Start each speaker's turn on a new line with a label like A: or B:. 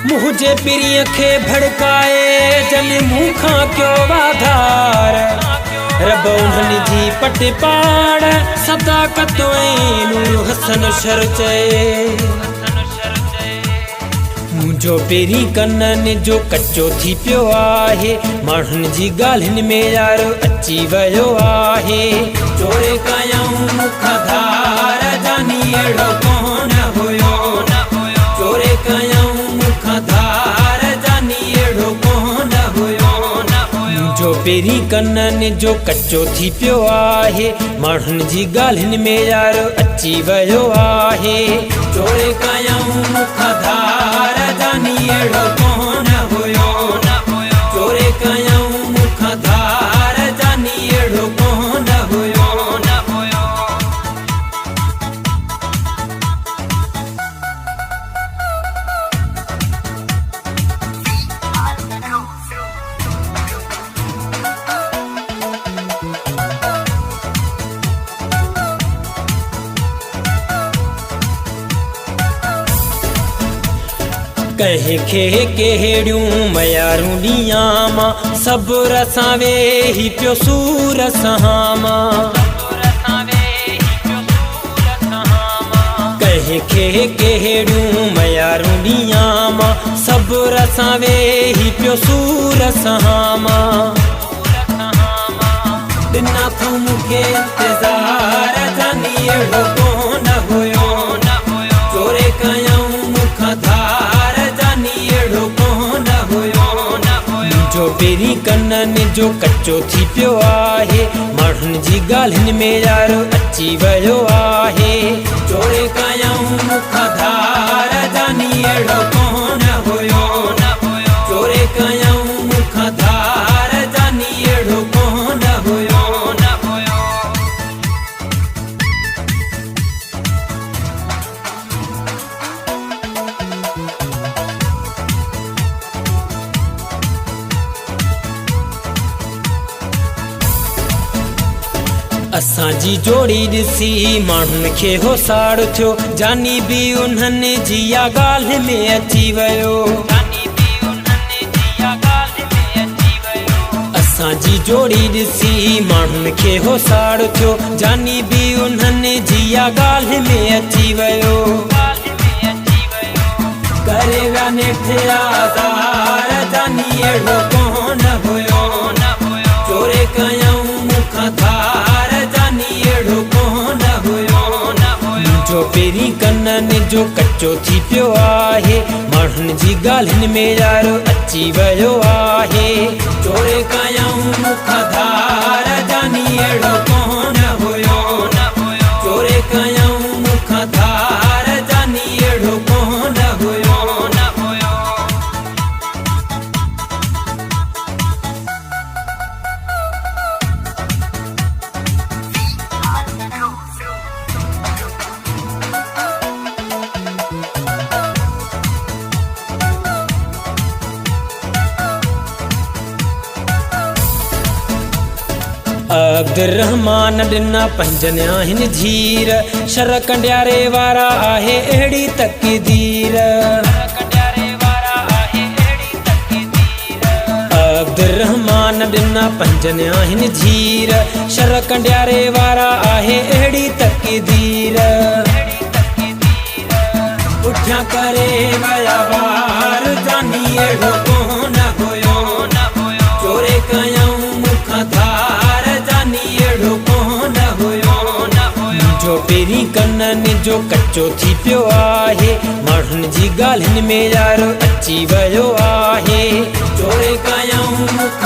A: मुझे प्रिय खे भड़काए जन मुखा क्यों वाधार रब उन्हनि जी पट पाड़ सदाकत नूर हसन शरचे मुझो पेरी कन्नन जो कच्चो थी पियो आहे माण्हुनि जी ॻाल्हियुनि में यारो अची वियो आहे चोरे कयऊं मुख धार जानी अहिड़ो कोन हुयो चोरे कयऊं मुख धार जानी अहिड़ो कोन हुयो मुझो पेरी कन्नन जो कच्चो थी पियो आहे माण्हुनि जी ॻाल्हियुनि में यारो अची वियो आहे चोरे कयऊं मुख धार जानी अहिड़ो कोन हुयो चोरे कयऊं मुख धार जानी अहिड़ो कोन हुयो कहीं खे केड़ियूं मयारूं ॾियां सब्र सां वेही पियो सूर सहामा कहीं खे केड़ियूं मयारूं ॾियां सब्र सां वेही पियो सूर सहामा ॾिना अथऊं मूंखे इंतज़ार जानी अहिड़ो कोन हुयो चोरे कयऊं मुख धार जो पेरी कन्नन जो कच्चो थी पियो आहे माण्हुनि जी ॻाल्हियुनि में यारो अची वियो आहे चोरे कयऊं मुख धार जानी अहिड़ो कोन हुयो चोरे कयऊं मुख धार जानी अहिड़ो कोन हुयो असांजी जोड़ी ॾिसी माण्हुनि खे होसाड़ थियो जानी बि उन्हनि जी ॻाल्हि में अची वियो असांजी जोड़ी ॾिसी माण्हुनि खे होसाड़ थियो जानी बि उन्हनि जी ॻाल्हि में अची वियो करे विया नेठि आज़ार जानी अहिड़ो कोन हुयो चोरे कयऊं मुख धार जानी अहिड़ो कोन हुयो मुझो पेरी कन्नन जो कच्चो थी पियो आहे माण्हुनि जी ॻाल्हियुनि में यारो अची वियो आहे चोरे कयऊं मुख धार जानी अहिड़ो कोन हुयो चोरे कयऊं मुख धार जानी अहिड़ो कोन हुयो अब्दुर्रहमान ॾिना पंजनि आहिनि झीर शर कंडियारे वारा आहे अहिड़ी तक़दीर अब्दुर्रहमान ॾिना पंजनि आहिनि झीर शर कंडियारे वारा आहे अहिड़ी तक़दीर पुठियां करे विया वार जानी अहिड़ो कोन हुयो चोरे कयऊं मुख धार जानी अहिड़ो कोन हुयो जो पेरी कन्नन जो कच्चो थी पियो आहे माण्हुनि जी ॻाल्हियुनि में यारो अची वियो आहे चोरे कयऊं मुख